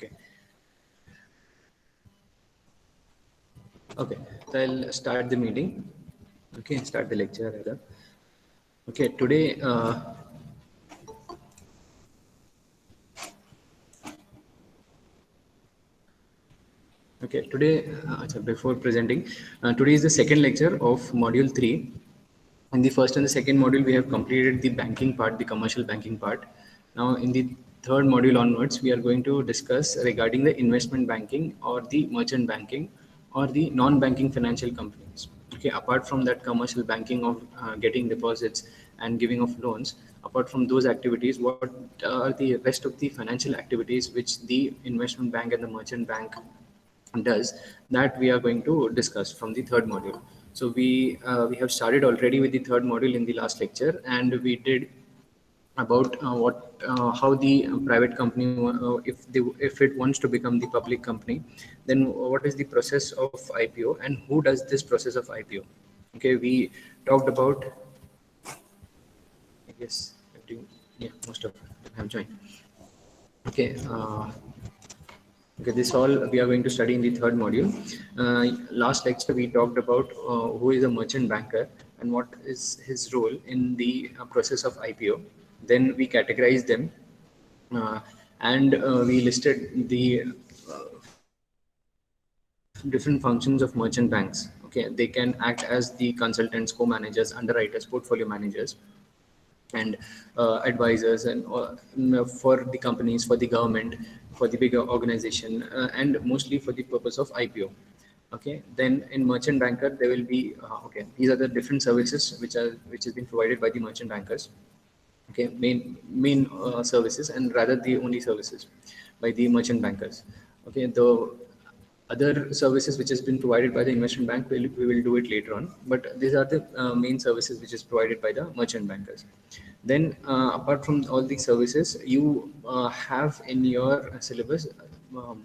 Okay. Okay, so I'll start the meeting. Okay, start the lecture rather. Okay, today, before presenting, today is the second lecture of module 3. In the first and the second module, we have completed the banking part, the commercial banking part. Now, in the third module onwards, we are going to discuss regarding the investment banking or the merchant banking or the non-banking financial companies. Okay, apart from that commercial banking of getting deposits and giving of loans, apart from those activities, what are the rest of the financial activities which the investment bank and the merchant bank does, that we are going to discuss from the third module. So we have started already with the third module in the last lecture, and we did about how the private company, if it wants to become the public company, then what is the process of IPO and who does this process of IPO. Okay, we talked about, I guess, yeah, most of them have joined. Okay. Okay, this all we are going to study in the third module. Last lecture we talked about who is a merchant banker and what is his role in the process of IPO. Then we categorized them, uh, and we listed the different functions of merchant banks. Okay, they can act as the consultants, co-managers, underwriters, portfolio managers, and advisors, and for the companies, for the government, for the bigger organization, and mostly for the purpose of IPO. Okay, then in merchant banker there will be okay, these are the different services which has been provided by the merchant bankers. Okay, main services, and rather the only services by the merchant bankers. Okay, the other services which has been provided by the investment bank, we will do it later on, but these are the main services which is provided by the merchant bankers. Then apart from all these services, you have in your syllabus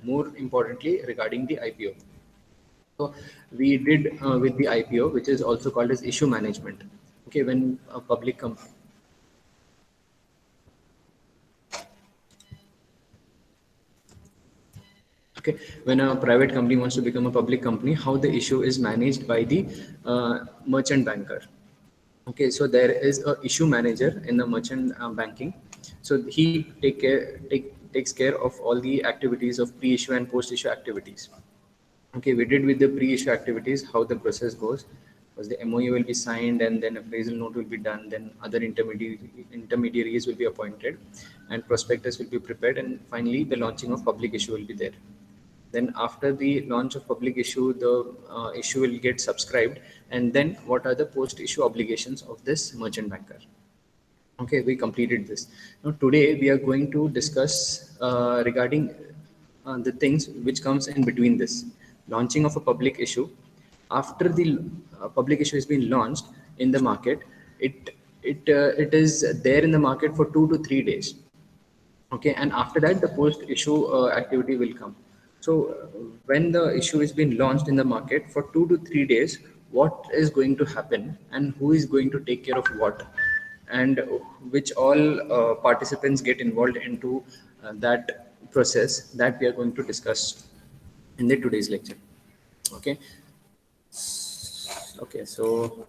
more importantly regarding the IPO. So we did with the IPO, which is also called as issue management. Okay, when a public company, okay, when a private company wants to become a public company, how the issue is managed by the merchant banker. Okay, so there is a issue manager in the merchant banking. So he takes care of all the activities of pre-issue and post-issue activities. Okay, we did with the pre-issue activities how the process goes. Was the MOU will be signed, and then appraisal note will be done, then other intermediaries will be appointed, and prospectus will be prepared, and finally the launching of public issue will be there. Then after the launch of public issue, the issue will get subscribed, and then what are the post-issue obligations of this merchant banker. Okay, we completed this. Now today we are going to discuss regarding the things which comes in between this launching of a public issue. After the public issue has been launched in the market, it is there in the market for 2 to 3 days. Okay, and after that the post issue activity will come. So when the issue is being launched in the market for 2 to 3 days, what is going to happen and who is going to take care of what, and which all participants get involved into that process, that we are going to discuss in the today's lecture. Okay. Okay, so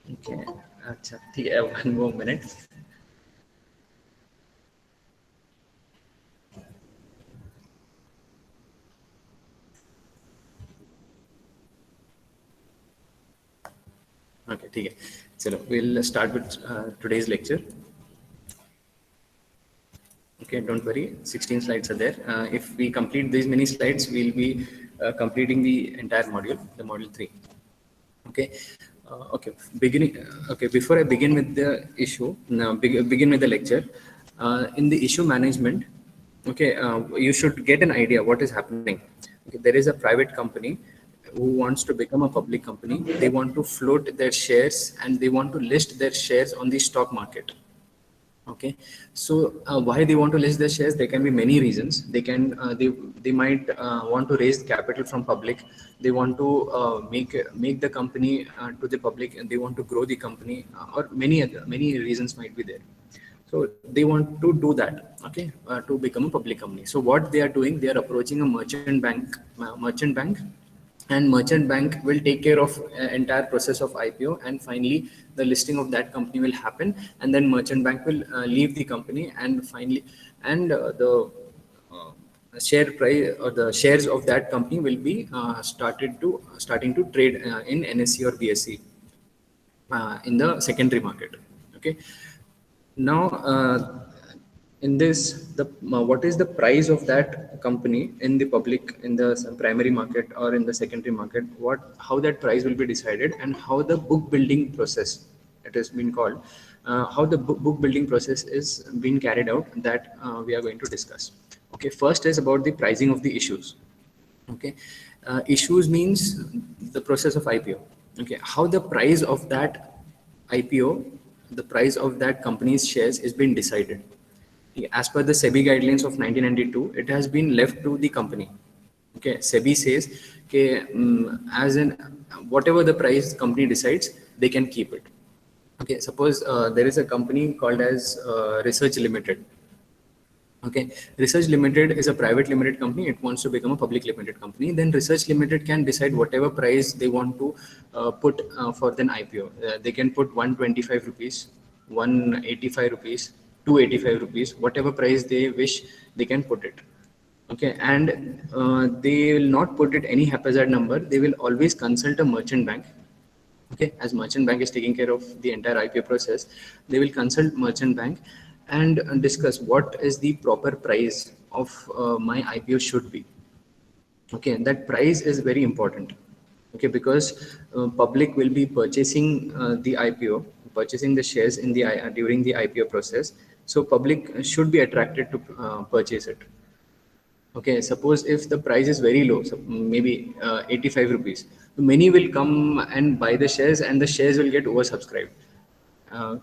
okay, अच्छा ठीक है, 1 more minute. Okay, ठीक है, चलो, we'll start with today's lecture. Okay, don't worry, 16 slides are there. If we complete these many slides, we'll be completing the entire module, the module 3. Okay. Okay, okay, before I begin with the issue, now begin with the lecture. In the issue management, okay, you should get an idea what is happening. Okay, there is a private company who wants to become a public company. They want to float their shares and they want to list their shares on the stock market. Okay, so why they want to list their shares? There can be many reasons. They might want to raise capital from public. They want to make the company to the public, and they want to grow the company, or many reasons might be there. So they want to do that, okay, to become a public company. So what they are doing, they are approaching a merchant bank, and merchant bank will take care of entire process of IPO, and finally the listing of that company will happen, and then merchant bank will leave the company, and finally, and the share price or the shares of that company will be starting to trade in NSE or BSE in the secondary market. Okay, now, in this, what is the price of that company in the public, in the primary market or in the secondary market? How that price will be decided, and how the book building process, it has been called, how the book building process is being carried out, that we are going to discuss. Okay, first is about the pricing of the issues. Okay, issues means the process of IPO. Okay, how the price of that IPO, the price of that company's shares is being decided. Okay, as per the SEBI guidelines of 1992, it has been left to the company. Okay, SEBI says, okay, as in whatever the price company decides, they can keep it. Okay, suppose there is a company called as Research Limited. Okay, Research Limited is a private limited company. It wants to become a public limited company. Then Research Limited can decide whatever price they want to put for an IPO. They can put 125 rupees, 185 rupees, 285 rupees, whatever price they wish, they can put it. Okay, and they will not put it any haphazard number. They will always consult a merchant bank. Okay, as merchant bank is taking care of the entire IPO process, they will consult merchant bank and discuss what is the proper price of my IPO should be. Okay, and that price is very important. Okay, because public will be purchasing the IPO, purchasing the shares in the during the IPO process. So public should be attracted to purchase it. Okay, suppose if the price is very low, so maybe 85 rupees, many will come and buy the shares, and the shares will get oversubscribed.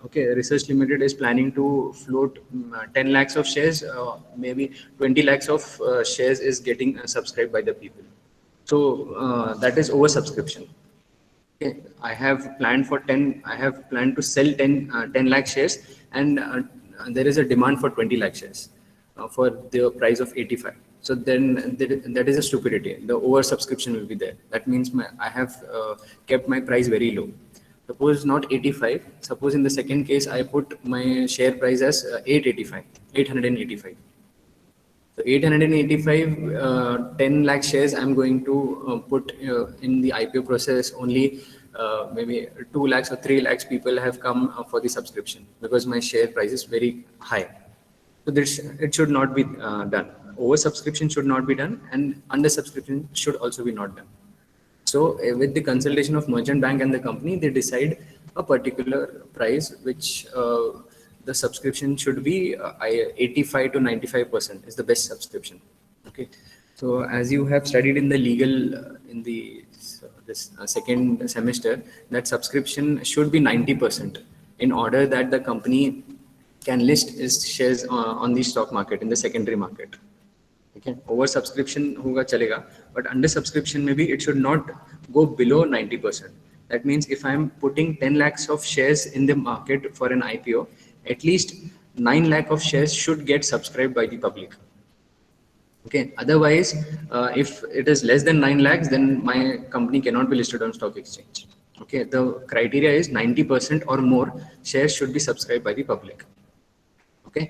Okay, Research Limited is planning to float 10 lakhs of shares, maybe 20 lakhs of shares is getting subscribed by the people. So that is oversubscription. Okay, I have planned to sell 10 lakh shares, and there is a demand for 20 lakh shares for the price of 85. So then that is a stupidity. The oversubscription will be there. That means I have kept my price very low. Suppose not 85. Suppose in the second case, I put my share price as 885. So 885, 10 lakh shares I'm going to put in the IPO process. Only maybe 2 lakhs or 3 lakhs people have come for the subscription, because my share price is very high. So this, it should not be done. Oversubscription should not be done, and undersubscription should also be not done. So with the consultation of merchant bank and the company, they decide a particular price, which the subscription should be 85 to 95% is the best subscription. Okay. So as you have studied in the legal in the this second semester, that subscription should be 90% in order that the company can list its shares on the stock market in the secondary market. Okay, over subscription hoga chalega, but under subscription maybe it should not go below 90%. That means if I am putting 10 lakhs of shares in the market for an IPO, at least 9 lakh of shares should get subscribed by the public. Okay, otherwise if it is less than 9 lakhs, then my company cannot be listed on stock exchange. Okay, the criteria is 90% or more shares should be subscribed by the public. Okay,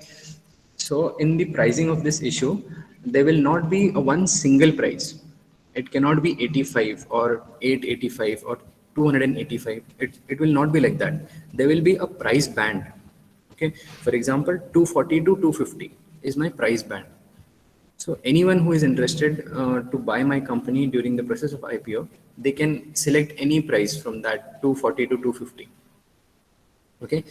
so in the pricing of this issue, there will not be a one single price. It cannot be 85 or 885 or 285. It will not be like that. There will be a price band. Okay, for example, 240 to 250 is my price band. So anyone who is interested to buy my company during the process of IPO, they can select any price from that 240 to 250. Okay,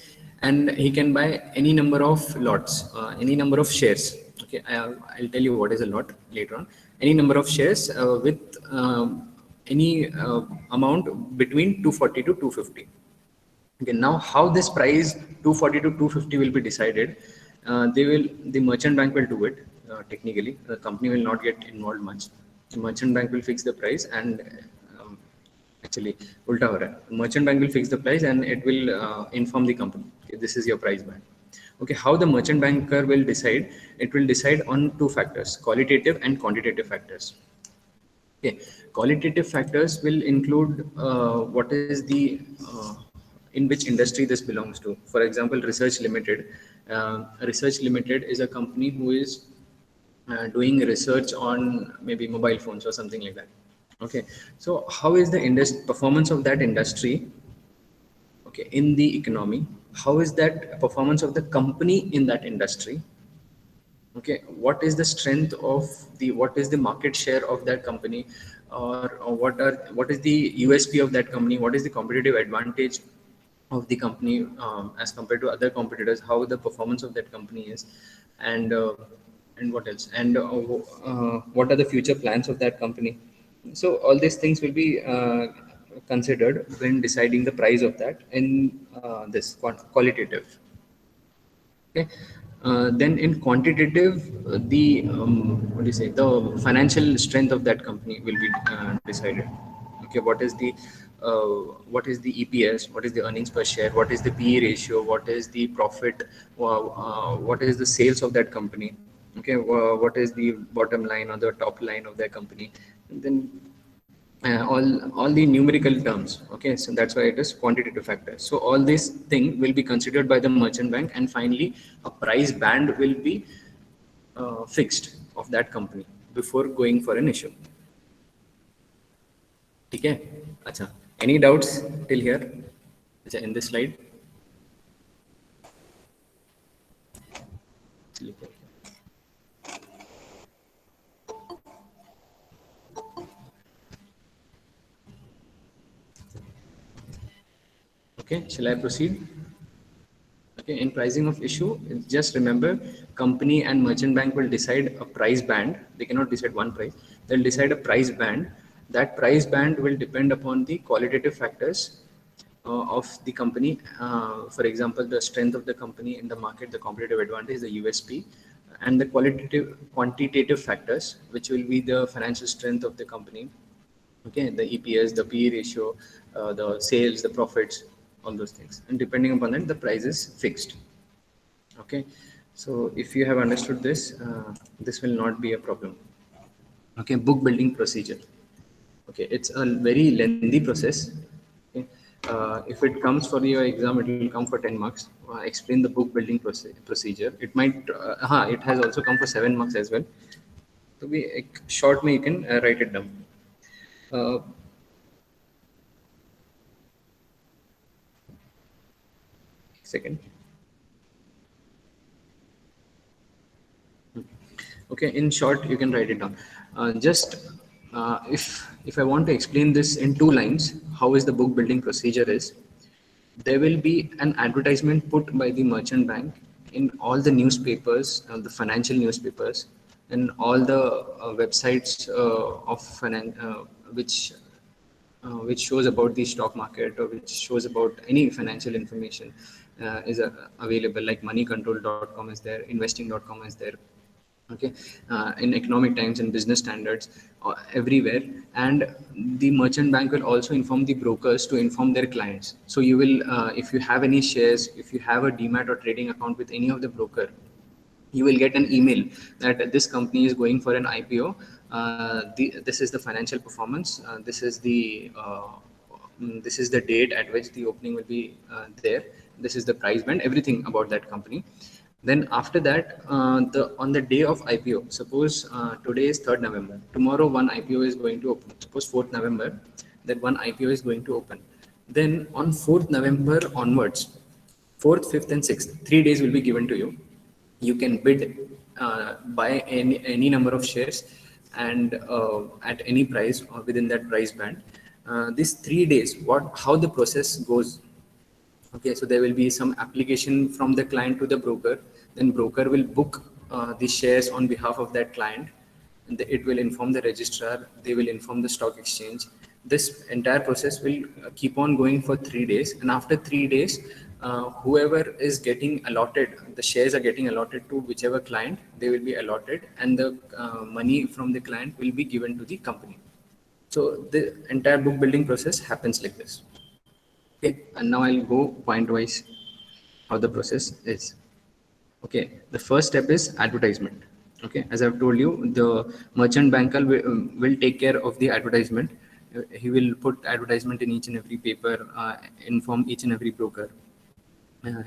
and he can buy any number of lots, any number of shares. Okay, I'll tell you what is a lot later on. Any number of shares with any amount between 240 to 250. Okay, now how this price 240 to 250 will be decided? The merchant bank will do it. Technically, the company will not get involved much. The merchant bank will fix the price, and um, actually, ulta ho raha hai. Merchant bank will fix the price, and it will inform the company, okay, this is your price band. Okay, how the merchant banker will decide? It will decide on two factors: qualitative and quantitative factors. Okay, qualitative factors will include what is the in which industry this belongs to. For example, Research Limited. Research Limited is a company who is doing research on maybe mobile phones or something like that. Okay, so how is the performance of that industry? Okay, in the economy, how is that performance of the company in that industry? Okay, what is the strength of the, what is the market share of that company, or what is the USP of that company, what is the competitive advantage of the company as compared to other competitors, how the performance of that company is, and what else, and what are the future plans of that company. So all these things will be considered when deciding the price of that in this qualitative. Okay. Then in quantitative, the what do you say? The financial strength of that company will be decided. Okay, what is the EPS? What is the earnings per share? What is the PE ratio? What is the profit? What is the sales of that company? Okay, what is the bottom line or the top line of that company? And then all the numerical terms. Okay, so that's why it is quantitative factor. So all this thing will be considered by the merchant bank, and finally a price band will be fixed of that company before going for an issue. Okay, acha, any doubts till here? Acha, in this slide. Okay, shall I proceed? Okay, in pricing of issue, just remember, company and merchant bank will decide a price band. They cannot decide one price. They'll decide a price band. That price band will depend upon the qualitative factors of the company. For example, the strength of the company in the market, the competitive advantage, the USP, and the quantitative factors, which will be the financial strength of the company. Okay, the EPS, the PE ratio, the sales, the profits, all those things, and depending upon that the price is fixed. Okay, so if you have understood this, this will not be a problem. Okay, book building procedure. Okay, it's a very lengthy process. Okay, if it comes for your exam, it will come for 10 marks. Explain the book building procedure. It might it has also come for 7 marks as well. To be short, you can write it down. uh, Second. Okay, in short, you can write it down. Just if I want to explain this in 2 lines, how is the book building procedure is, there will be an advertisement put by the merchant bank in all the newspapers, the financial newspapers, and all the websites of which shows about the stock market, or which shows about any financial information is available, like moneycontrol.com is there, investing.com is there. Okay, in Economic Times and Business Standards, everywhere. And the merchant bank will also inform the brokers to inform their clients. So you will, if you have any shares, if you have a demat or trading account with any of the broker, you will get an email that this company is going for an IPO. This is the financial performance. This is the date at which the opening will be there. This is the price band, everything about that company. Then after that, on the day of IPO, suppose today is 3rd November, tomorrow one IPO is going to open. Suppose 4th November, that one IPO is going to open. Then on 4th November onwards, 4th, 5th, and 6th, 3 days will be given to you. You can bid, buy any number of shares, and at any price or within that price band. These 3 days, how the process goes. Okay, so there will be some application from the client to the broker. Then broker will book the shares on behalf of that client. And it will inform the registrar. They will inform the stock exchange. This entire process will keep on going for 3 days, and after 3 days, whoever is getting allotted, the shares are getting allotted to whichever client, they will be allotted, and the money from the client will be given to the company. So the entire book building process happens like this. Okay, and now I'll go point wise how the process is. Okay, the first step is advertisement. Okay, as I've told you, the merchant banker will take care of the advertisement. He will put advertisement in each and every paper, inform each and every broker uh,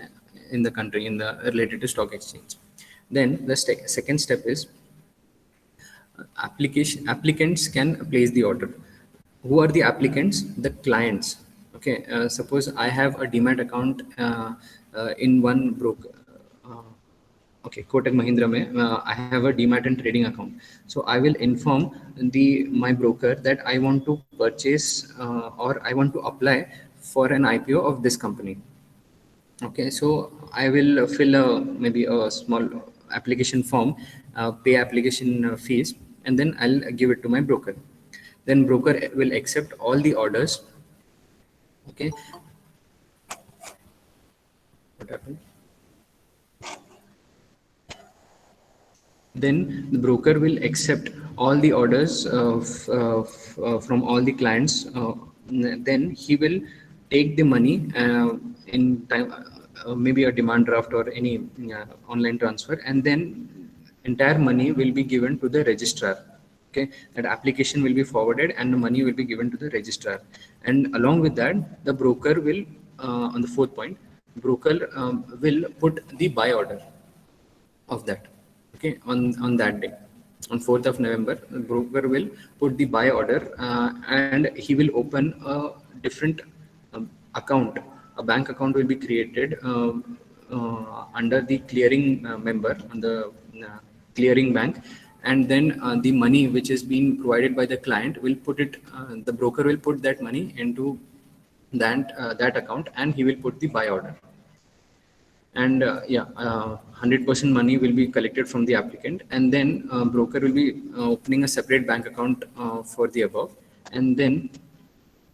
in the country in the related to stock exchange. Then the second step is applicants can place the order. Who are the applicants? The clients. Okay, suppose I have a demat account in one broker. uh, okay, Kotak Mahindra mein, I have a demat and trading account. So I will inform the my broker that I want to purchase or I want to apply for an IPO of this company. Okay, so I will fill a maybe a small application form, pay application fees, and then I'll give it to my broker. Then broker will accept all the orders. Okay, what happened? Then the broker will accept all the orders from all the clients. Then he will take the money in time, maybe a demand draft or any online transfer, and then entire money will be given to the registrar. Okay, that application will be forwarded and the money will be given to the registrar. And along with that, the broker will, on the fourth point, broker will put the buy order of that. Okay, on that day, on 4th of November, the broker will put the buy order, and he will open a different account. A bank account will be created under the clearing member on the clearing bank, and then the money which is being provided by the client will put it, the broker will put that money into that account, and he will put the buy order. And 100% money will be collected from the applicant, and then broker will be opening a separate bank account for the above. And then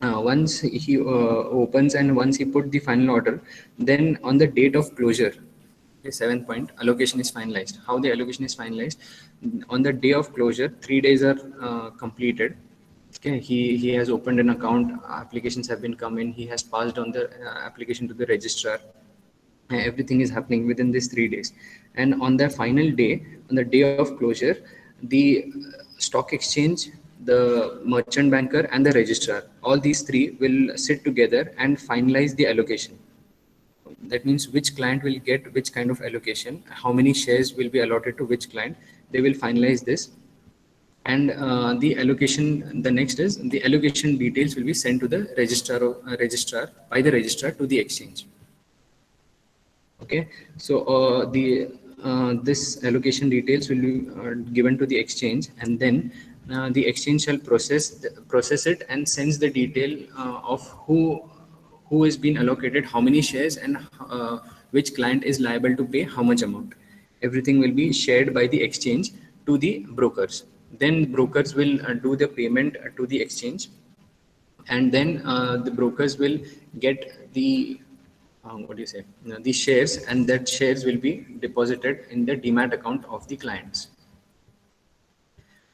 once he opens and once he put the final order, then on the date of closure, okay, seventh point, allocation is finalized. How the allocation is finalized? On the day of closure, 3 days are completed. Okay, he has opened an account, applications have been come in, he has passed on the application to the registrar. Everything is happening within these 3 days, and on the final day, on the day of closure, the stock exchange, the merchant banker, and the registrar, all these three will sit together and finalize the allocation. That means which client will get which kind of allocation, how many shares will be allotted to which client. They will finalize this, and the allocation, the next is the allocation details will be sent to the registrar by the registrar to the exchange. Okay, so the this allocation details will be given to the exchange, and then the exchange shall process it and sends the detail of who is being allocated how many shares, and which client is liable to pay how much amount. Everything will be shared by the exchange to the brokers. Then brokers will do the payment to the exchange, and then the brokers will get the what do you say, the shares, and that shares will be deposited in the demat account of the clients.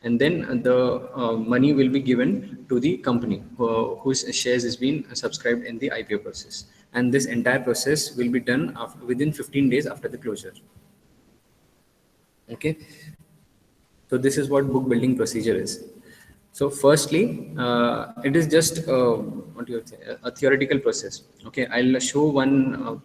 And then the money will be given to the company whose shares is being subscribed in the IPO process. And this entire process will be done within 15 days after the closure. Okay, so this is what book building procedure is. So firstly, it is just what do you say, a theoretical process. Okay, I'll show one.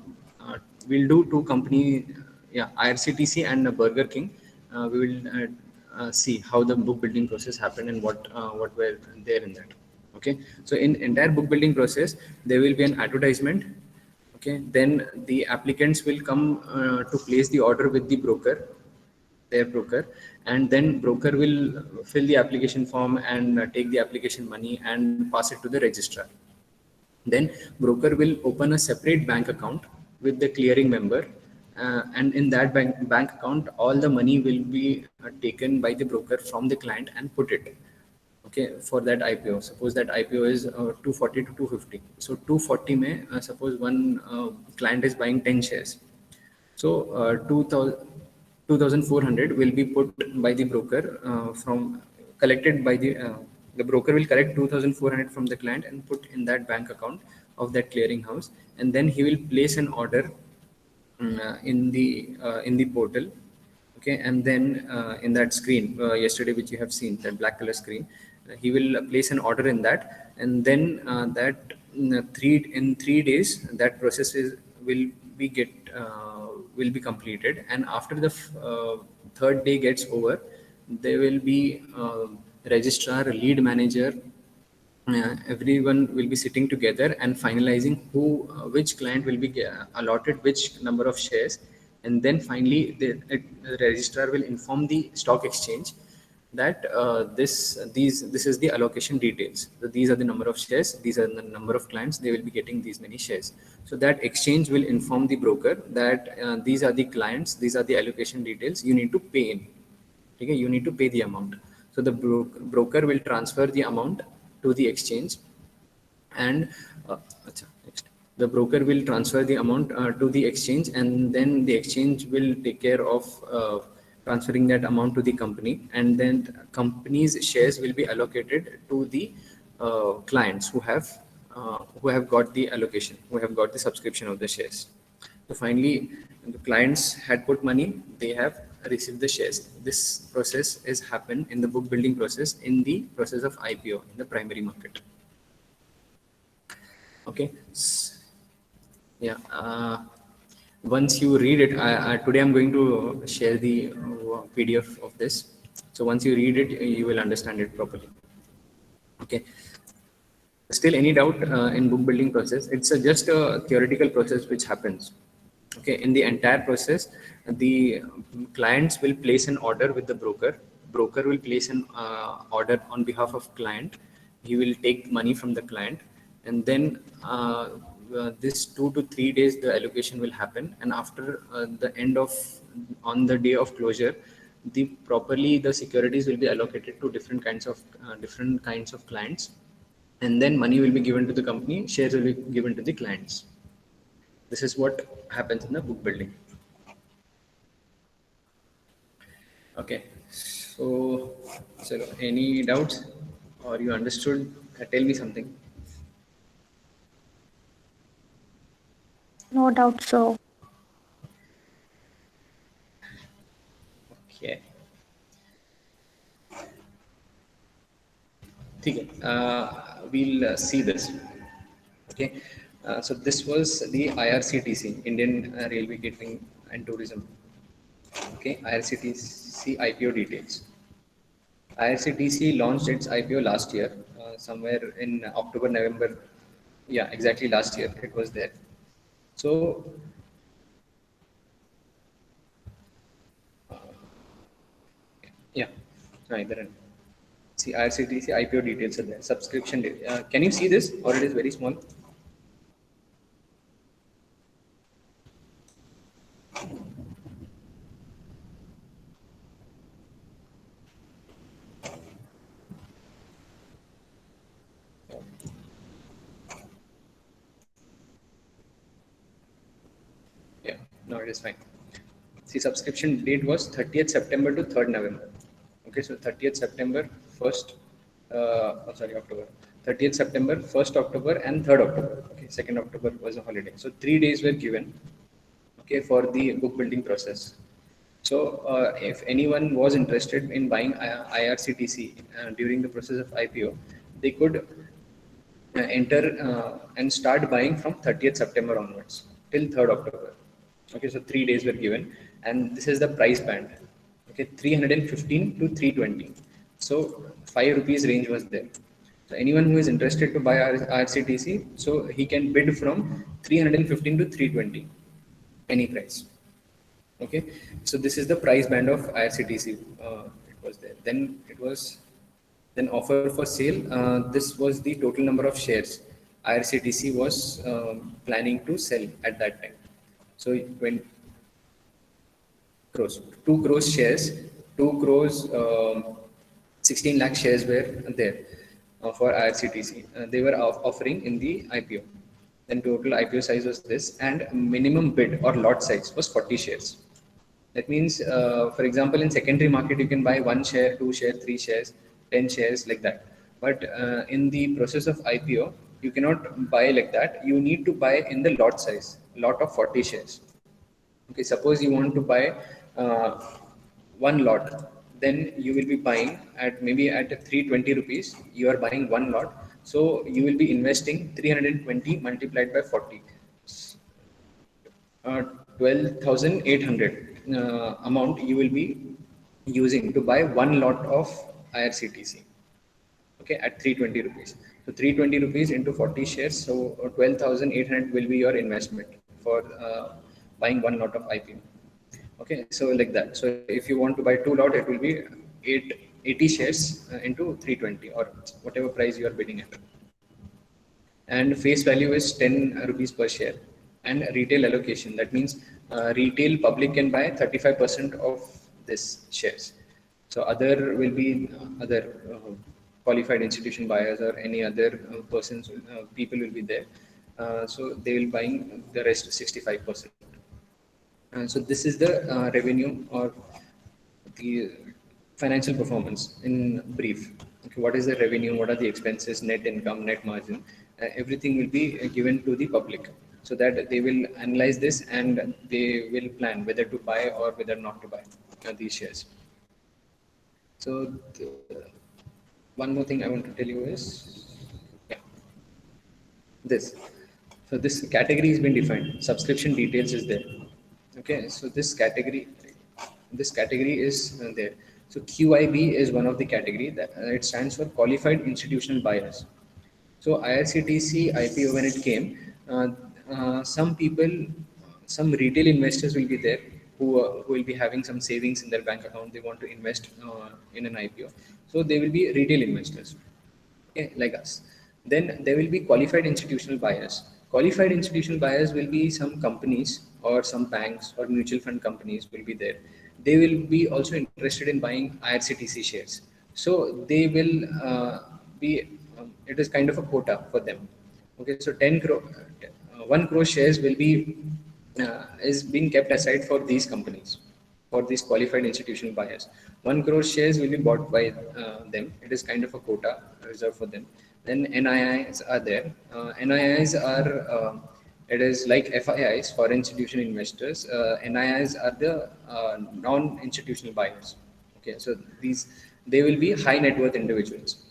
We'll do two company, IRCTC and Burger King. We will see how the book building process happened and what were there in that. Okay, so in entire book building process, there will be an advertisement. Okay, then the applicants will come to place the order with the broker, their broker, and then broker will fill the application form and take the application money and pass it to the registrar. Then broker will open a separate bank account with the clearing member, and in that bank account all the money will be taken by the broker from the client and put it. Okay, for that IPO, suppose that IPO is 240 to 250. So 240 mein, suppose one client is buying 10 shares. So 2,400 will be put by the broker, from collected by the broker will collect 2,400 from the client and put in that bank account of that clearing house, and then he will place an order in the portal. Okay, and then in that screen yesterday which you have seen, that black color screen, he will place an order in that, and then that in 3 days that process will be get will be completed, and after the third day gets over, there will be registrar, lead manager, everyone will be sitting together and finalizing which client will be allotted which number of shares, and then finally the registrar will inform the stock exchange that this is the allocation details. So these are the number of shares, these are the number of clients, they will be getting these many shares. So that exchange will inform the broker that these are the clients, these are the allocation details, you need to pay in. Okay, you need to pay the amount. So the broker will transfer the amount to the exchange, and next, the broker will transfer the amount to the exchange, and then the exchange will take care of transferring that amount to the company, and then the company's shares will be allocated to the clients who have got the allocation, who have got the subscription of the shares. So finally, the clients had put money, they have received the shares. This process is happened in the book building process, in the process of IPO in the primary market. Okay. Yeah. Once you read it, today I'm going to share the PDF of this. So once you read it, you will understand it properly. Okay. Still any doubt in book building process? It's just a theoretical process which happens. Okay, in the entire process, the clients will place an order with the broker. Broker will place an order on behalf of client. He will take money from the client, and then this 2 to 3 days the allocation will happen. And after the end of on the day of closure, the securities will be allocated to different kinds of clients, and then money will be given to the company. Shares will be given to the clients. This is what happens in the book building. Okay, so any doubts, or you understood? Tell me something. No doubt, so. Okay. Okay. We'll see this. Okay. So this was the IRCTC, Indian Railway Catering and Tourism. Okay, IRCTC IPO details. IRCTC launched its IPO last year, somewhere in October, November. Yeah, exactly last year it was there. So, yeah, right there. See, IRCTC IPO details are there. Subscription. Can you see this, or it is very small? Yeah, no, it is fine. See, subscription date was 30th September to 3rd November. Okay, so 30th September, 1st, October. 30th September, 1st October, and 3rd October. Okay, 2nd October was a holiday. So 3 days were given, okay, for the book building process. So if anyone was interested in buying IRCTC during the process of IPO, they could enter and start buying from 30th September onwards till 3rd October. Okay, so 3 days were given, and this is the price band. Okay, 315 to 320. So 5 rupees range was there. So anyone who is interested to buy RCTC, so he can bid from 315 to 320, any price. Okay, so this is the price band of IRCTC. It was there. Then offer for sale. This was the total number of shares IRCTC was planning to sell at that time. So when crores, 2 crores shares, 2 crores 16 lakh shares were there for IRCTC. They were offering in the IPO. Then total IPO size was this, and minimum bid or lot size was 40 shares. That means, for example, in secondary market, you can buy 1 share, 2 share, 3 shares, 10 shares, like that. But in the process of IPO, you cannot buy like that. You need to buy in the lot size, lot of 40 shares. Okay, suppose you want to buy uh, one lot, then you will be buying at maybe at 320 rupees. You are buying one lot, so you will be investing 320 multiplied by 40. uh, 12,800 amount you will be using to buy one lot of IRCTC, okay, at 320 rupees. So 320 rupees into 40 shares, so 12,800 will be your investment for buying one lot of IPO. Okay, so like that. So if you want to buy two lot, it will be 80 shares into 320 or whatever price you are bidding at, and face value is 10 rupees per share. And retail allocation, that means retail public can buy 35% of this shares. So other will be other qualified institution buyers or any other persons, people will be there. So they will buying the rest 65%. So this is the revenue or the financial performance in brief. Okay, what is the revenue? What are the expenses? Net income, net margin? Everything will be given to the public, so that they will analyze this and they will plan whether to buy or whether not to buy these shares. So one more thing I want to tell you is, yeah, this. So this category has been defined. Subscription details is there. Okay, so this category is there. So QIB is one of the category that it stands for qualified institutional buyers. So IRCTC IPO, when it came, some people, some retail investors will be there who will be having some savings in their bank account. They want to invest in an IPO. So they will be retail investors, okay, like us. Then there will be qualified institutional buyers. Qualified institutional buyers will be some companies or some banks or mutual fund companies will be there. They will be also interested in buying IRCTC shares. So they will it is kind of a quota for them. Okay, so 10 crore, 1 crore shares will be is being kept aside for these companies, for these qualified institutional buyers. 1 crore shares will be bought by them. It is kind of a quota reserved for them. Then NIIs are there. NIIs are it is like FIIs for institutional investors. NIIs are the non-institutional buyers. Okay, so these, they will be high net worth individuals.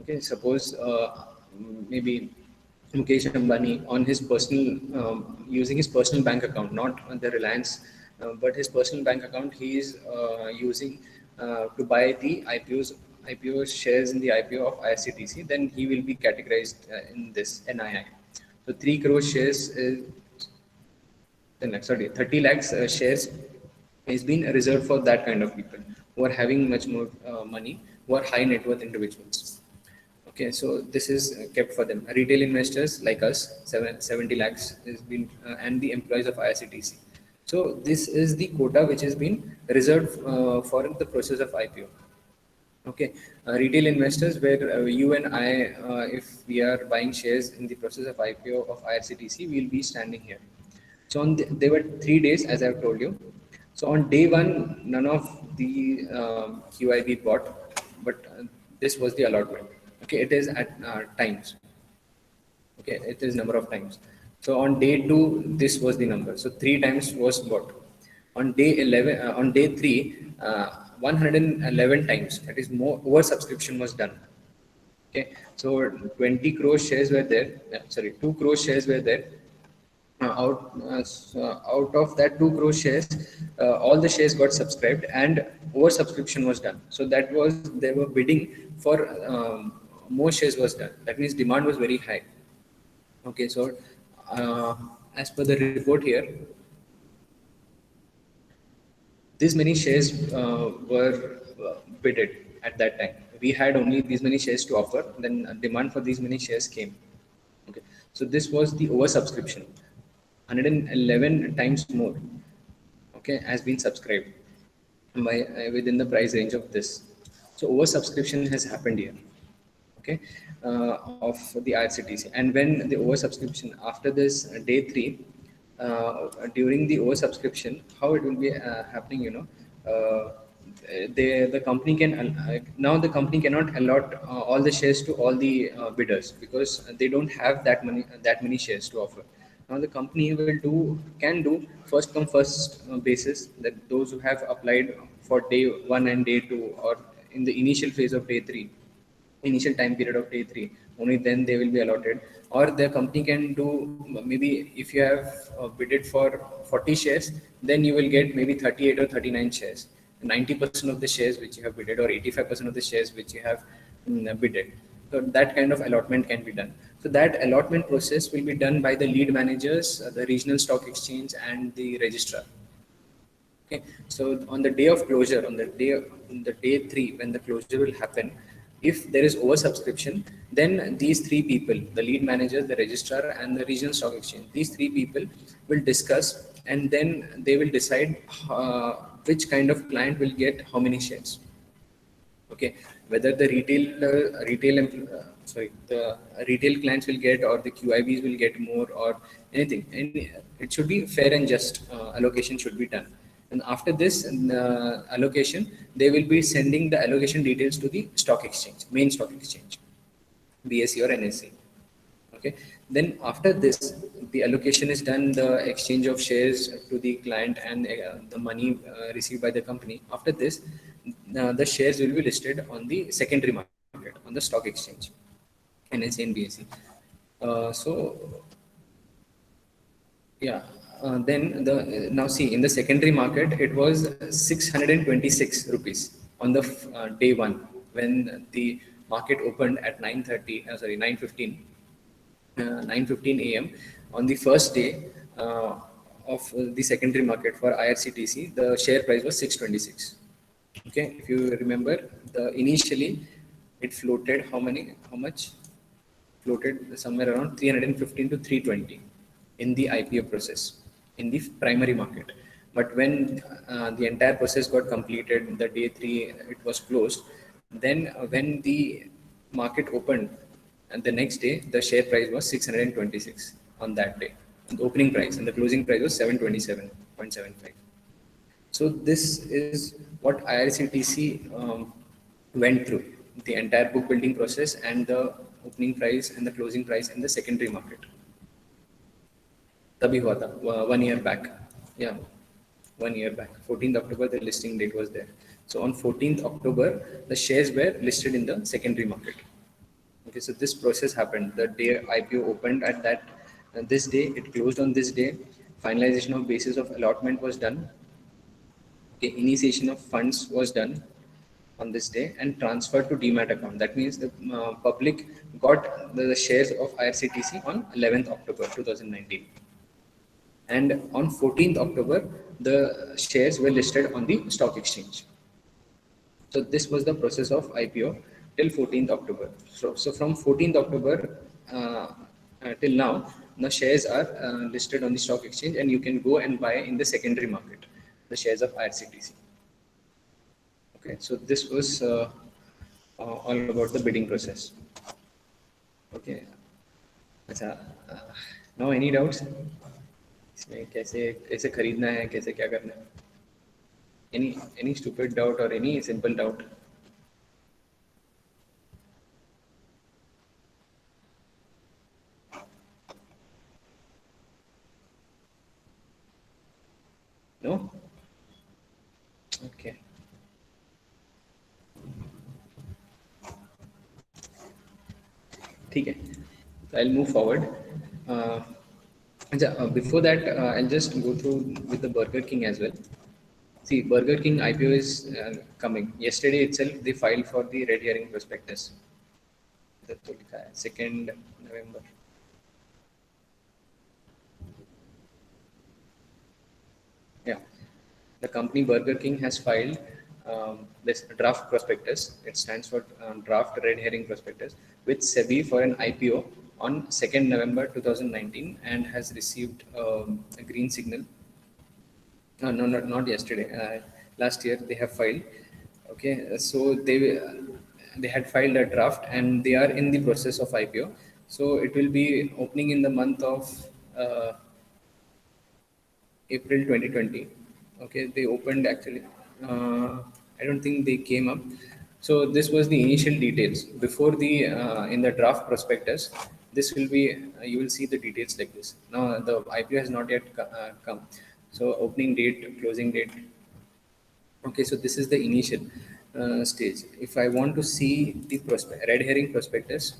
Okay, suppose maybe Mukesh Ambani on his personal, using his personal bank account, not on the Reliance, but his personal bank account, he is using to buy the IPO shares in the IPO of IRCTC. Then he will be categorized in this NII. So 3 crore shares is, sorry, 30 lakhs shares is being reserved for that kind of people who are having much more money, who are high net worth individuals. Okay, so this is kept for them. Retail investors like us, 70 lakhs is been, and the employees of IRCTC. So this is the quota which has been reserved for the process of IPO. Okay, retail investors where you and I, if we are buying shares in the process of IPO of IRCTC, we will be standing here. So there were 3 days, as I've told you. So on day one, none of the QIB bought, but this was the allotment. Okay, it is at times. Okay, it is number of times. So on day two, this was the number. So 3 times was bought. On day 11, on day three, 111 times. That is more over subscription was done. Okay, so 20 crore shares were there. Sorry, 2 crore shares were there. Out of that 2 crore shares, all the shares got subscribed and over subscription was done. So that was, they were bidding for more shares was done. That means demand was very high. Okay, so as per the report here, these many shares were bidded at that time. We had only these many shares to offer. Then demand for these many shares came. Okay, so this was the oversubscription. 111 times more. Okay, has been subscribed by within the price range of this. So oversubscription has happened here, okay, of the IRCTC. And when the oversubscription after this day three, during the oversubscription, how it will be happening, the company can now the company cannot allot all the shares to all the bidders, because they don't have that many shares to offer. Now the company can do first come first basis, that those who have applied for day one and day two, or in the initial phase of day three, initial time period of day three, only then they will be allotted. Or the company can do, maybe if you have bidded for 40 shares, then you will get maybe 38 or 39 shares, 90% of the shares which you have bidded, or 85% of the shares which you have bidded. So that kind of allotment can be done. So that allotment process will be done by the lead managers, the regional stock exchange, and the registrar. Okay, so on the day of closure, on the day three, when the closure will happen, if there is oversubscription, then these three people, the lead manager, the registrar, and the regional stock exchange, these three people will discuss, and then they will decide which kind of client will get how many shares. Okay, whether the the retail clients will get, or the QIBs will get more, or anything. It should be fair and just allocation should be done. And after this allocation, they will be sending the allocation details to the stock exchange, main stock exchange, BSE or NSE. Okay, then after this, the allocation is done, the exchange of shares to the client, and the money received by the company. After this, the shares will be listed on the secondary market, on the stock exchange, NSE and BSE. So yeah, then the now see, in the secondary market, it was 626 rupees on the day one, when the market opened at 9:30, sorry, 9:15, 9:15 a.m. on the first day of the secondary market for IRCTC. The share price was 626. Okay, if you remember, the initially it floated how much? Floated somewhere around 315 to 320 in the IPO process in the primary market. But when the entire process got completed, the day three it was closed. Then when the market opened, and the next day the share price was 626 on that day, the opening price, and the closing price was 727.75. So this is what IRCTC went through, the entire book building process, and the opening price and the closing price in the secondary market. तभी हुआ था 1 year back. Yeah, 1 year back. 14th October, the listing date was there. So on 14th October, the shares were listed in the secondary market. Okay, so this process happened. The day IPO opened at this day, it closed on this day. Finalization of basis of allotment was done. Okay, initiation of funds was done on this day, and transferred to demat account. That means the public got the shares of IRCTC on 11th October 2019. And on 14th October, the shares were listed on the stock exchange. So this was the process of IPO till 14th October. So from 14th October till now, the shares are listed on the stock exchange, and you can go and buy in the secondary market the shares of IRCTC. Okay, so this was all about the bidding process. Okay, now any doubts? इसमें कैसे कैसे खरीदना है, कैसे क्या करना है? Any stupid doubt or any simple doubt? No? Okay. ठीक है. So I'll move forward. Before that, I'll just go through with the Burger King as well. See, Burger King IPO is coming. Yesterday itself, they filed for the red herring prospectus. 2nd November. Yeah, the company Burger King has filed this draft prospectus. It stands for draft red herring prospectus with SEBI for an IPO on 2nd November 2019, and has received a green signal. No, not yesterday. Last year they have filed Okay, so they had filed a draft and they are in the process of IPO. So it will be opening in the month of uh, April 2020. Okay, they opened actually. I don't think they came up. So this was the initial details before the in the draft prospectus. This will be you will see the details like this. Now the IPO has not yet come. So opening date, closing date. Okay, so this is the initial stage. If I want to see the red herring prospectus,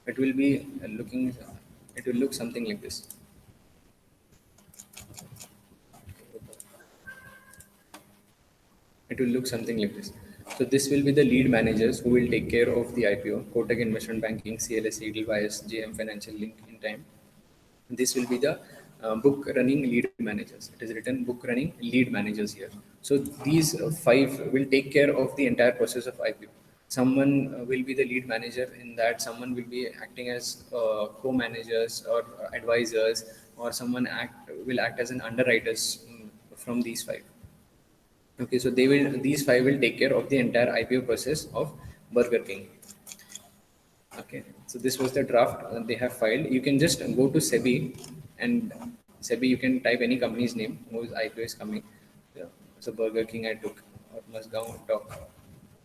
it will be looking. It will look something like this. It will look something like this. So this will be the lead managers who will take care of the IPO, Kotak Investment Banking, CLS, Edelweiss, JM Financial Link in time. This will be the book running lead managers. It is written book running lead managers here. So these five will take care of the entire process of IPO. Someone will be the lead manager in that. Someone will be acting as co-managers or advisors, or someone will act as an underwriters from these five. Okay, so these five will take care of the entire IPO process of Burger King. Okay, so this was the draft they have filed. You can just go to SEBI, and SEBI you can type any company's name whose IPO is coming. Yeah. So Burger King I took, or Mazgaon Doc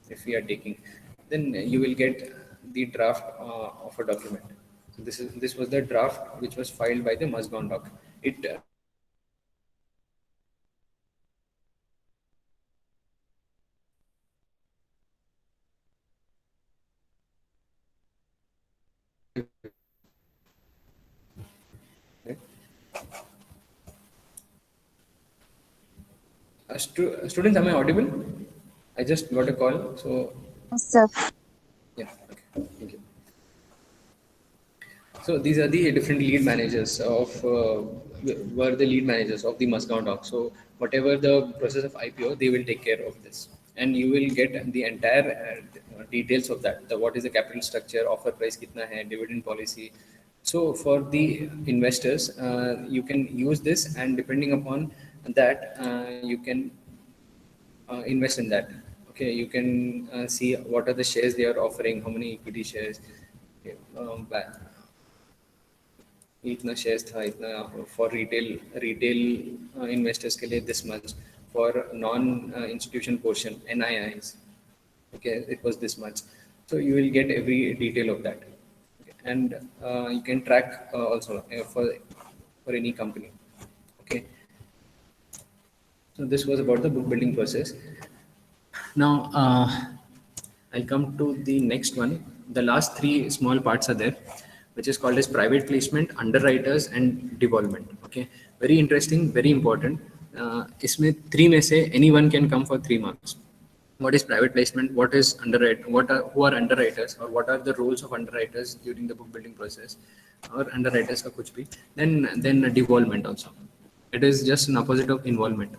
if we are taking, then you will get the draft of a document. So this was the draft which was filed by the Mazgaon Doc. It Students, am I audible? I just got a call, so So, yeah, okay, thank you. So these are the different lead managers of were the lead managers of the Muscat Dock. So whatever the process of IPO, they will take care of this, and you will get the entire details of that. The what is the capital structure, offer price, kitna hai, dividend policy. So for the investors, you can use this, and depending upon that, you can invest in that. Okay, you can see what are the shares they are offering, how many equity shares. Okay, इतना shares था इतना for retail investors के लिए this much for non institution portion NIIs. Okay, it was this much. So you will get every detail of that. Okay. And you can track also for any company. Okay, so this was about the book building process. Now, I'll come to the next one. The last three small parts are there, which is called as private placement, underwriters, and devolvement. Okay, very interesting, very important. इसमें three में से anyone can come for 3 marks. What is private placement? What is underwrite? Who are underwriters, or what are the roles of underwriters during the book building process, or underwriters का कुछ भी. Then devolvement also. It is just an opposite of involvement.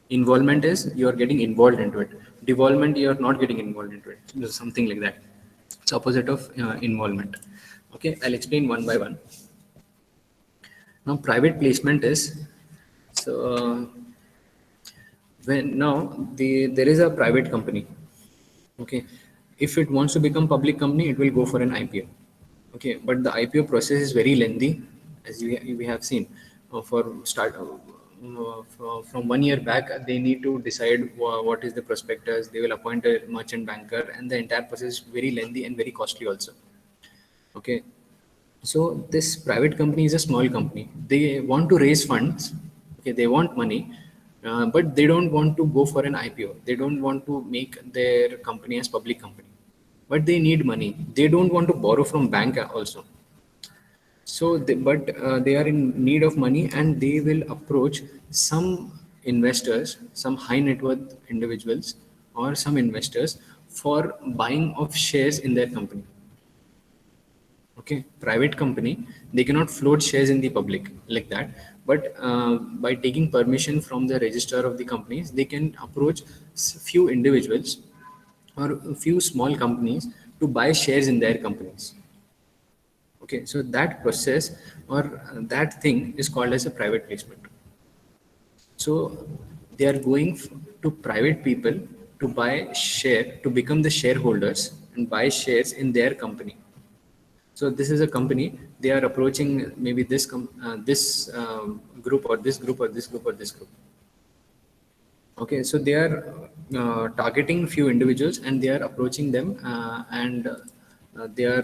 Involvement is you are getting involved into it. Devolvement, you are not getting involved into it. There's something like that. It's opposite of involvement. Okay, I'll explain one by one. Now, private placement is so when now there is a private company. Okay, if it wants to become public company, it will go for an IPO. Okay, but the IPO process is very lengthy, as we have seen. For start from 1 year back, they need to decide what is the prospectus. They will appoint a merchant banker, and the entire process is very lengthy and very costly also. Okay, so this private company is a small company. They want to raise funds. Okay, they want money, but they don't want to go for an IPO. They don't want to make their company as public company. But they need money. They don't want to borrow from bank also. So, they are in need of money, and they will approach some investors, some high net worth individuals, or some investors for buying of shares in their company. Okay, private company, they cannot float shares in the public like that, but by taking permission from the registrar of the companies, they can approach few individuals or a few small companies to buy shares in their companies. Okay, so that process or that thing is called as a private placement. So they are going to private people to become the shareholders and buy shares in their company. So this is a company, they are approaching maybe this group or this group or this group or this group. Okay, so they are targeting few individuals and they are approaching them and they are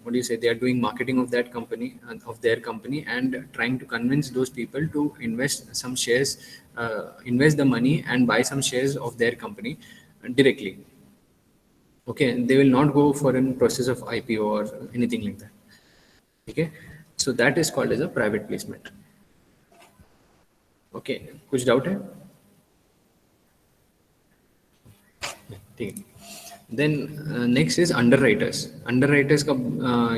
what do you say? They are doing marketing of that company of their company and trying to convince those people to invest some shares, invest the money and buy some shares of their company directly. Okay, they will not go for a process of IPO or anything like that. Okay, so that is called as a private placement. Okay, कुछ doubt है? ठीक है. Then next is underwriters. Underwriters का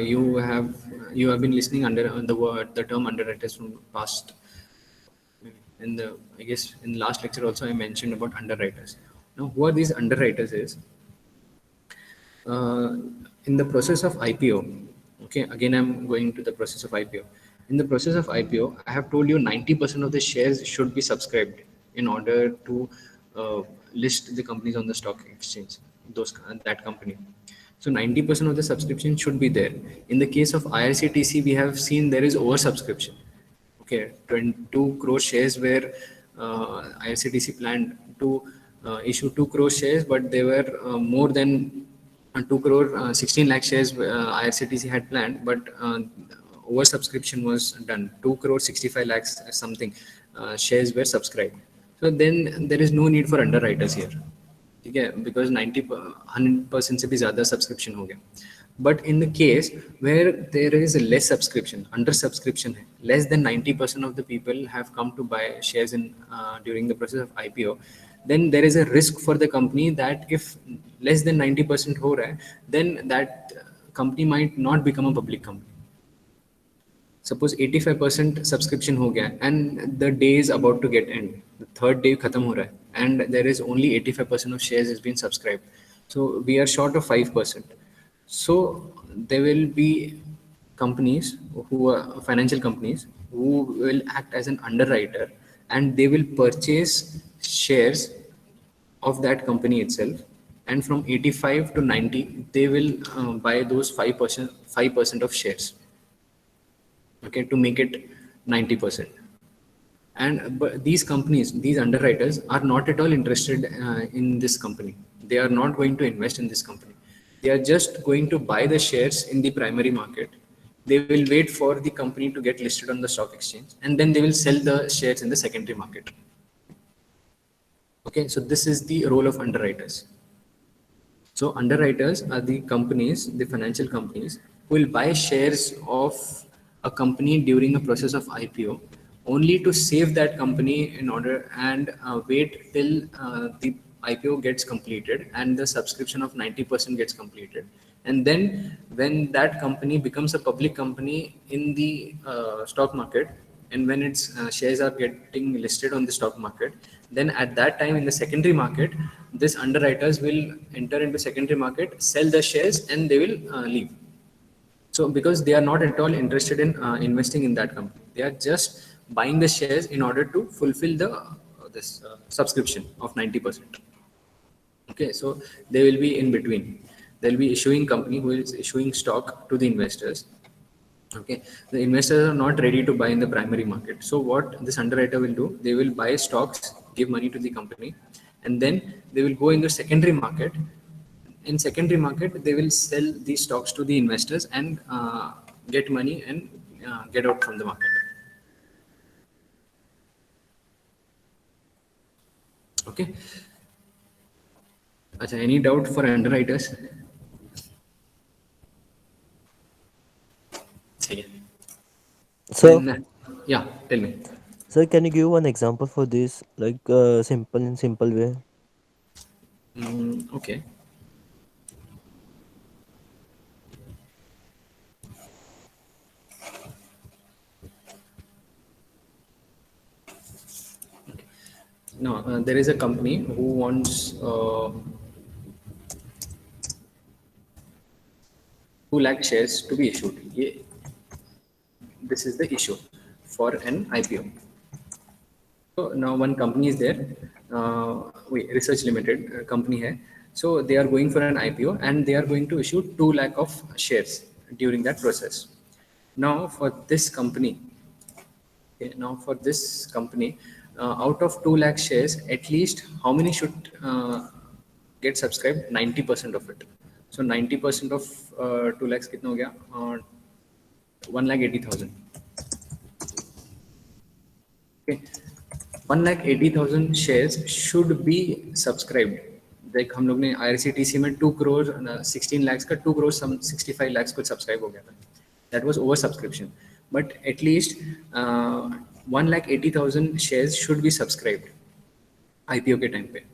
you have been listening under the term underwriters from past. I guess in the last lecture also I mentioned about underwriters. Now who are these underwriters is uh, in the process of IPO. Okay, again I'm going to the process of IPO. In the process of IPO, I have told you 90% of the shares should be subscribed in order to list the companies on the stock exchange. That company. So 90% of the subscription should be there. In the case of IRCTC, we have seen there is oversubscription. Okay, 22 crore shares where IRCTC planned to issue 2 crore shares, but they were more than 2 crore 16 lakh shares IRCTC had planned, but oversubscription was done. 2 crore 65 lakhs something shares were subscribed. So then there is no need for underwriters here. ठीक है, because 100% से भी ज़्यादा subscription हो गया. But in the case where there is less subscription, under subscription है, less than 90% of the people have come to buy shares in during the process of IPO, then there is a risk for the company that if less than 90% हो रहा है, then that company might not become a public company. Suppose 85% subscription हो गया and the day is about to get end, the third day खत्म हो रहा है and there is only 85% of shares has been subscribed, so we are short of 5%. So there will be companies who are financial companies who will act as an underwriter and they will purchase shares of that company itself, and from 85 to 90 they will buy those 5% of shares, okay, to make it 90%. And but these companies, these underwriters are not at all interested in this company. They are not going to invest in this company. They are just going to buy the shares in the primary market. They will wait for the company to get listed on the stock exchange and then they will sell the shares in the secondary market. Okay, so this is the role of underwriters. So underwriters are the companies, the financial companies, who will buy shares of a company during a process of IPO only to save that company in order and wait till the IPO gets completed and the subscription of 90% gets completed. And then when that company becomes a public company in the stock market, and when its shares are getting listed on the stock market, then at that time in the secondary market, this underwriters will enter into secondary market, sell the shares and they will leave. So because they are not at all interested in investing in that company, they are just buying the shares in order to fulfill the this subscription of 90%. Okay, so they will be in between. There will be issuing company who is issuing stock to the investors. Okay, the investors are not ready to buy in the primary market. So what this underwriter will do, they will buy stocks, give money to the company, and then they will go in the secondary market. In secondary market, they will sell these stocks to the investors and get money and get out from the market. Okay. Achha, any doubt for underwriters? So, Then, yeah, tell me. sir, can you give one example for this, like simple way? Okay. No, there is a company who wants 2 lakh shares to be issued. This is the issue for an IPO. So now one company is there Research Limited company है. So they are going for an IPO and they are going to issue 2 lakh of shares during that process. Now for this company, out of 2 lakh shares, at least how many should get subscribed? 90% of it. So 90% of 2 lakhs कितना हो गया? 1,80,000. Okay. 1,80,000 shares should be subscribed. Like हम लोग ने IRCTC में 2 crore 16 lakhs का 2 crore some 65 lakhs कुछ subscribe हो गया था. That was over subscription. But at least 1,80,000 shares should be subscribed IPO के time पे.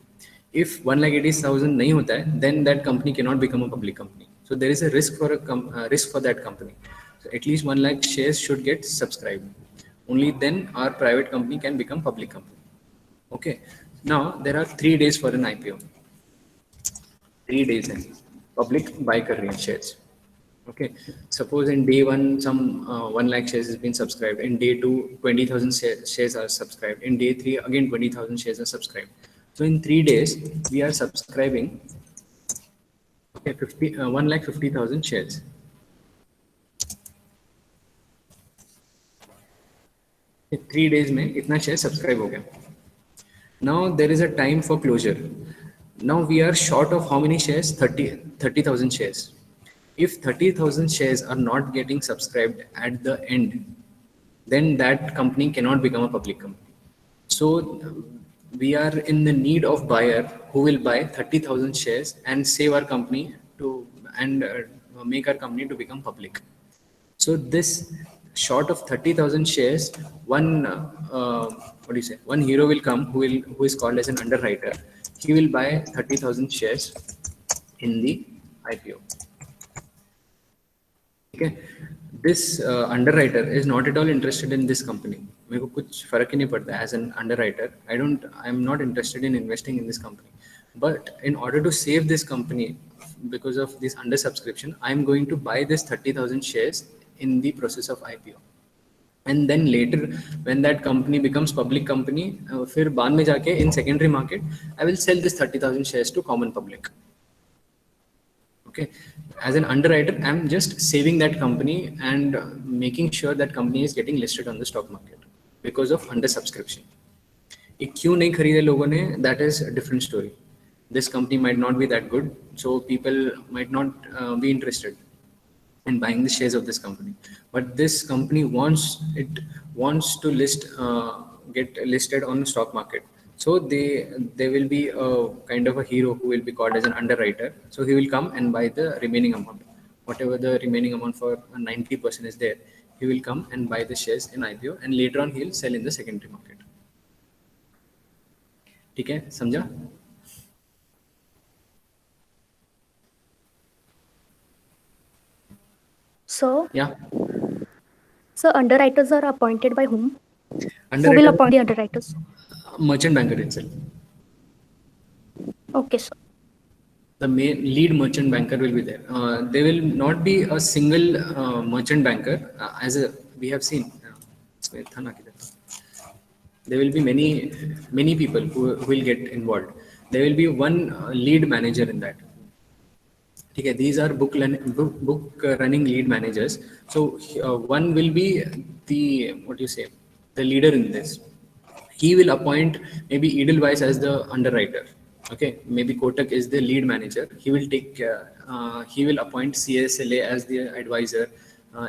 If 1,80,000 नहीं होता है, then that company cannot become a public company. So there is a risk for risk for that company. So at least 1 lakh shares should get subscribed. Only then our private company can become public company. Okay. Now there are 3 days for an IPO. 3 days हैं. Public buy कर रही है shares. Okay. Suppose in day 1 some 1 lakh shares has been subscribed. In day 2 20,000 shares are subscribed. In day 3 again 20,000 shares are subscribed. So in 3 days we are subscribing 1,50,000 shares. In 3 days में इतना share subscribe हो गया. Now there is a time for closure. Now we are short of how many shares? 30,000 shares. If 30,000 shares are not getting subscribed at the end, then that company cannot become a public company. So we are in the need of buyer who will buy 30,000 shares and save our company and make our company to become public. So this short of 30,000 shares, one hero will come who is called as an underwriter. He will buy 30,000 shares in the IPO. Okay. This underwriter is not at all interested in this company. मेरे को कुछ फर्क ही नहीं पड़ता. As an underwriter, I'm not interested in investing in this company. But in order to save this company because of this undersubscription, I'm going to buy this 30,000 shares in the process of IPO. And then later, when that company becomes public company, फिर बाद में जाके in secondary market, I will sell this 30,000 shares to common public. Okay, as an underwriter, I'm just saving that company and making sure that company is getting listed on the stock market because of undersubscription. ये क्यों नहीं खरीदे लोगों ने? That is a different story. This company might not be that good, so people might not be interested in buying the shares of this company. But this company wants to get listed on the stock market. So they will be a kind of a hero who will be called as an underwriter. So he will come and buy the remaining amount, whatever the remaining amount for 90% is there. He will come and buy the shares in IPO, and later on he will sell in the secondary market. ठीक है, समझा? So, Yeah. so underwriters are appointed by whom? Who will Underwriter, appoint the underwriters? merchant banker itself. Okay, so The main lead merchant banker will be there. There will not be a single merchant banker we have seen. There will be many people who will get involved. There will be one lead manager in that. Okay, these are book running lead managers. So one will be the leader in this. He will appoint maybe Edelweiss as the underwriter. Okay, maybe Kotak is the lead manager. He will appoint CSLA as the advisor,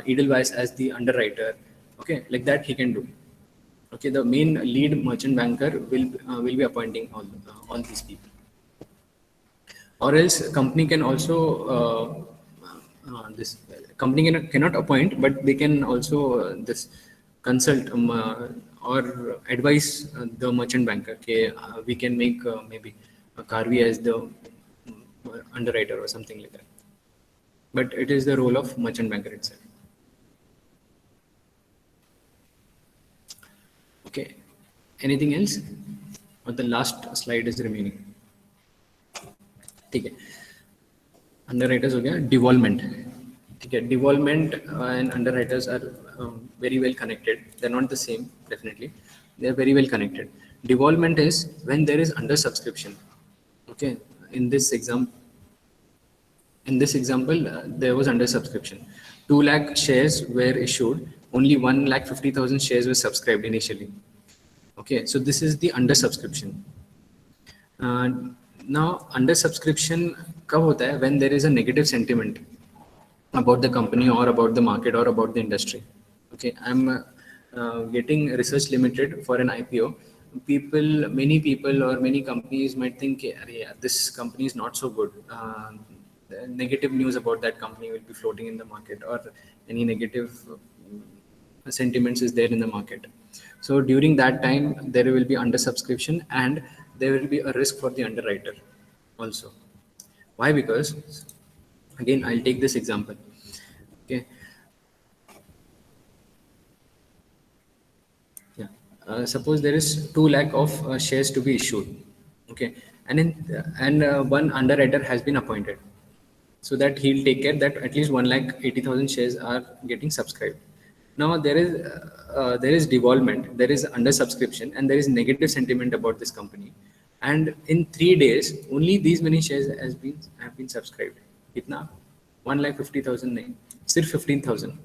Edelweiss as the underwriter. Okay, like that he can do. Okay, the main lead merchant banker will be appointing all these people. Or else company can also this company cannot appoint, but they can also this consult or advise the merchant banker. Okay, we can make maybe Karvi as the underwriter or something like that. But it is the role of merchant banker itself. Okay, anything else? Or the last slide is remaining. ठीक है, underwriters हो गया. Devolvement, ठीक है. Devolvement and underwriters are very well connected. They're not the same, definitely. They're very well connected. Devolvement is when there is under subscription. Okay, in this example, there was under subscription. 2 lakh shares were issued. Only 1,50,000 shares were subscribed initially. Okay, so this is the under subscription. Now, under subscription कब होता है? When there is a negative sentiment about the company or about the market or about the industry. Okay, I'm getting research limited for an IPO. Many people or many companies might think, yeah, this company is not so good. The negative news about that company will be floating in the market, or any negative sentiments is there in the market. So during that time, there will be under subscription, and there will be a risk for the underwriter also. Why? Because again, I'll take this example. Okay. Yeah. Suppose there is 2 lakh of shares to be issued. Okay. And one underwriter has been appointed, so that he'll take care that at least 1,80,000 shares are getting subscribed. Now there is devolvement, there is under subscription, and there is negative sentiment about this company. And in 3 days, only these many shares have been subscribed. Kitna? 1,50,000 nahi, sirf 15,000.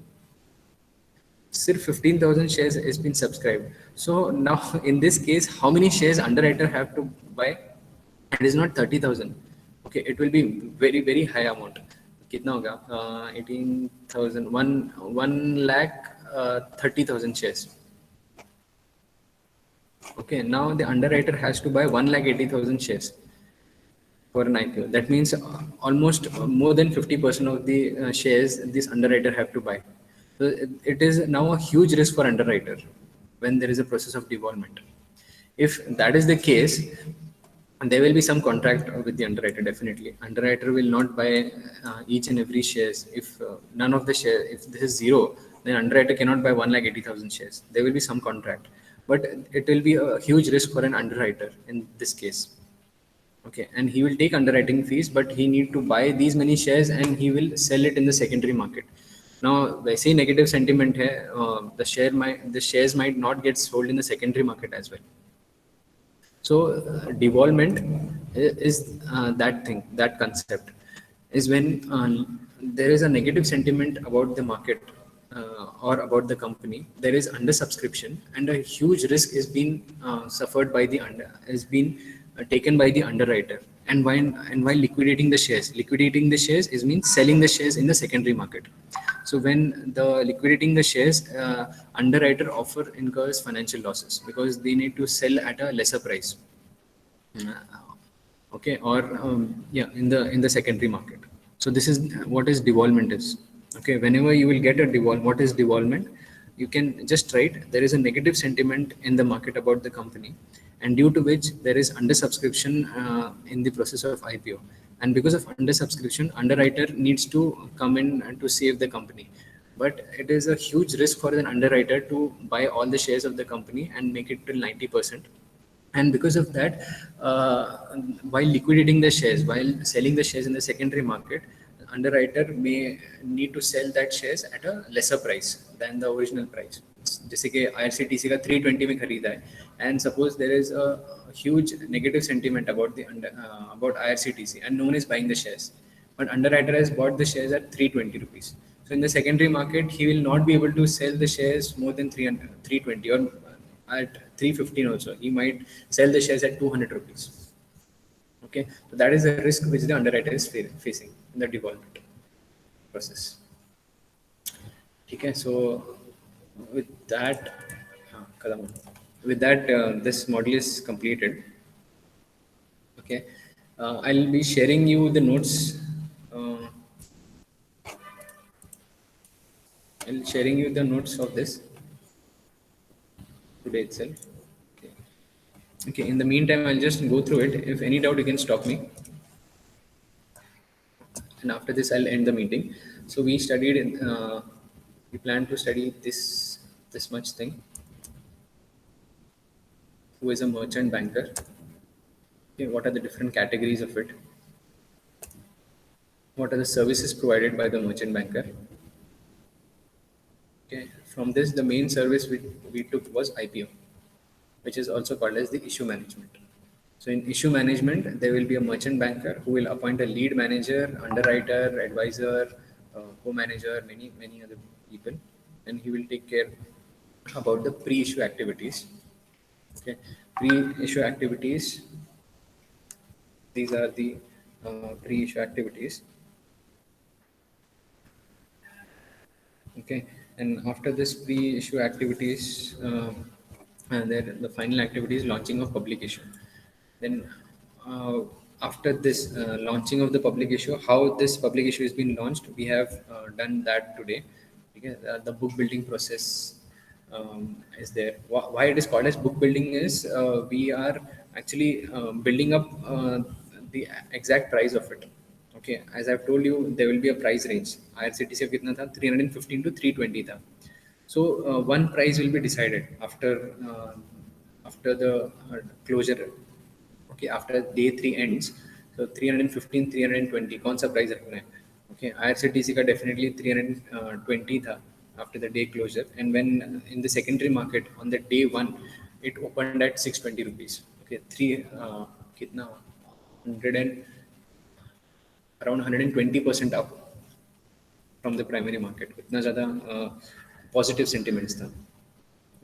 Sirf 15,000 shares has been subscribed. So now in this case, how many shares underwriter have to buy? It is not 30,000. Okay, it will be very, very high amount. कितना होगा? 18,000, 1,30,000 shares. Okay, now the underwriter has to buy 1,80,000 shares for an IPO. That means almost more than 50% of the shares this underwriter have to buy. So it is now a huge risk for underwriter when there is a process of devolvement. If that is the case, there will be some contract with the underwriter. Definitely, underwriter will not buy each and every shares. If none of the share, if this is zero, then underwriter cannot buy 1,80,000 shares. There will be some contract, but it will be a huge risk for an underwriter in this case. Okay, and he will take underwriting fees, but he need to buy these many shares and he will sell it in the secondary market. Now, वैसे ही negative sentiment है, the shares might not get sold in the secondary market as well. So devolvement is that concept is when there is a negative sentiment about the market or about the company. There is under subscription, and a huge risk is being suffered by taken by the underwriter. And while liquidating the shares is means selling the shares in the secondary market. So when the liquidating the shares, underwriter offer incurs financial losses because they need to sell at a lesser price. Okay, or in the secondary market. So this is what is devolvement is. Okay, whenever you will get a what is devolvement, you can just write there is a negative sentiment in the market about the company, and due to which there is under subscription in the process of IPO. And because of under subscription, underwriter needs to come in and to save the company. But it is a huge risk for an underwriter to buy all the shares of the company and make it till 90%. And because of that, while liquidating the shares, while selling the shares in the secondary market, underwriter may need to sell that shares at a lesser price than the original price. जैसे कि IRCTC का 320 में खरीदा है, and suppose there is a huge negative sentiment about about IRCTC, and no one is buying the shares, but underwriter has bought the shares at 320 rupees. So in the secondary market, he will not be able to sell the shares more than 320, or at 315 also. He might sell the shares at 200 rupees. Okay, so that is the risk which the underwriter is facing in the devolvement process. Okay, so with that, this module is completed. Okay, I'll be sharing you the notes. I'll sharing you the notes of this today itself. Okay. Okay. In the meantime, I'll just go through it. If any doubt, you can stop me. And after this, I'll end the meeting. So we studied. We plan to study this much thing. Who is a merchant banker? Okay. What are the different categories of it? What are the services provided by the merchant banker? Okay. From this, the main service we took was IPO. which is also called as the issue management. So in issue management, there will be a merchant banker who will appoint a lead manager, underwriter, advisor, co-manager, many other people, and he will take care about the pre-issue activities. Okay, pre-issue activities. These are the pre-issue activities. Okay, and after this pre-issue activities, and then the final activity is launching of public issue. Then uh, after this launching of the public issue, how this public issue has been launched, we have done that today. Okay, the book building process is there. Why it is called as book building is we are actually building up the exact price of it. Okay, as I've told you, there will be a price range. IRCTC of kitna tha? 315 to 320 tha. So one price will be decided after the closure. Okay, after day 3 ends. So 315, 320 कौन सा price रखना है? Okay, IRCTC का definitely 320 था after the day closure, and when in the secondary market on the day 1 it opened at 620 rupees. Okay, कितना 100 and around 120% up from the primary market. इतना ज़्यादा positive sentiments था.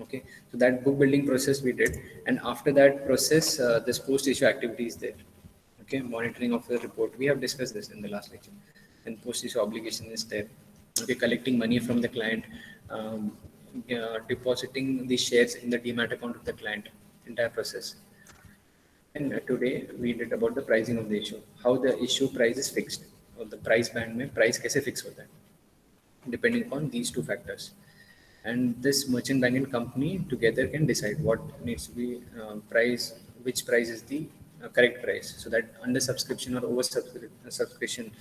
Okay, so that book building process we did, and after that process, this post issue activity is there. Okay, monitoring of the report. We have discussed this in the last lecture. And post issue obligation is there. Okay, collecting money from the client, depositing the shares in the demat account of the client. Entire process. And today we did about the pricing of the issue. How the issue price is fixed. Or the price band में price कैसे fix होता है, depending upon these two factors. And this merchant banking company together can decide what needs to be price, which price is the correct price, so that under subscription or over subscription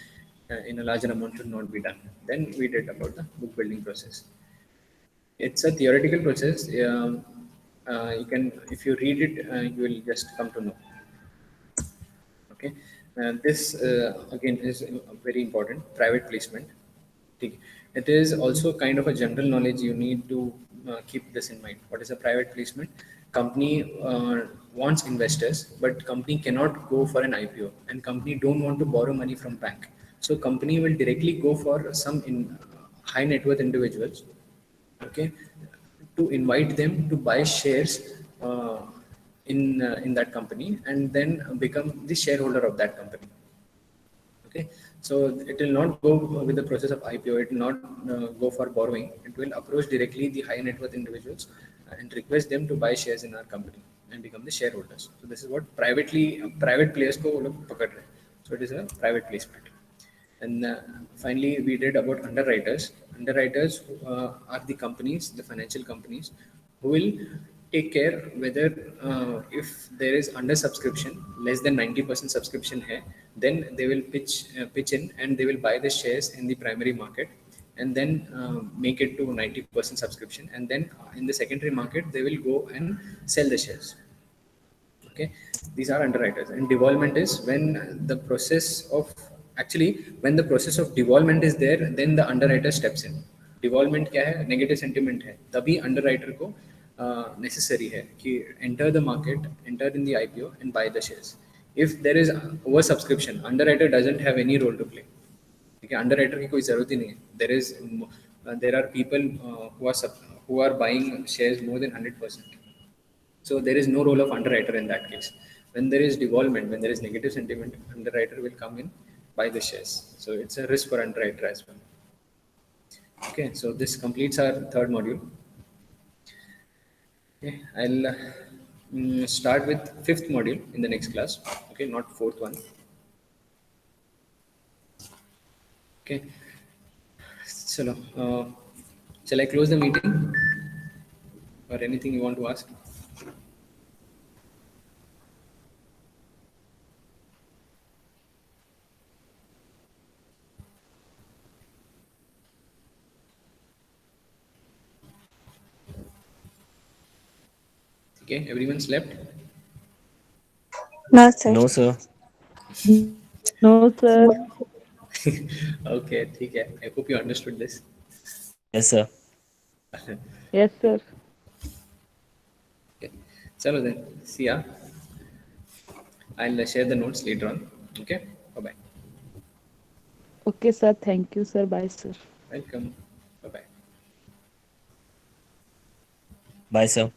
in a larger amount should not be done. Then we did about the book building process. It's a theoretical process. You can, if you read it, you will just come to know. Okay, this again is very important. Private placement. Okay. It is also kind of a general knowledge. You need to keep this in mind. What is a private placement? Company wants investors, but company cannot go for an IPO, and company don't want to borrow money from bank. So company will directly go for some high net worth individuals. Okay, to invite them to buy shares in that company, and then become the shareholder of that company. Okay, so it will not go with the process of IPO. It will not go for borrowing. It will approach directly the high net worth individuals and request them to buy shares in our company and become the shareholders. So this is what private players को वो लोग पकड़ रहे हैं. So it is a private placement. And finally, we did about underwriters. Underwriters are the companies, the financial companies, who will take care whether if there is under subscription, less than 90% subscription hai, then they will pitch in, and they will buy the shares in the primary market, and then make it to 90% subscription, and then in the secondary market they will go and sell the shares. Okay, these are underwriters. And devolvement is when the process of, actually when the process of devolvement is there, then the underwriter steps in. Devolvement क्या है? Negative sentiment है, तभी underwriter को necessary है कि enter the market, enter in the IPO and buy the shares. If there is over subscription, underwriter doesn't have any role to play. ठीक है, underwriter की कोई जरूरत ही नहीं है. There are people who are buying shares more than 100%. So there is no role of underwriter in that case. When there is devolvement, when there is negative sentiment, underwriter will come in, buy the shares. So it's a risk for underwriter as well. Okay, so this completes our third module. Okay, I'll start with fifth module in the next class. Okay, not fourth one. Okay, so shall I close the meeting or anything you want to ask? Okay, everyone slept? No, sir. No, sir. No, sir. Okay, ठीक है. I hope you understood this. Yes, sir. Yes, sir. Okay. Chalo then. See ya. I'll share the notes later on. Okay. Bye bye. Okay, sir. Thank you, sir. Bye, sir. Welcome. Bye bye. Bye, sir.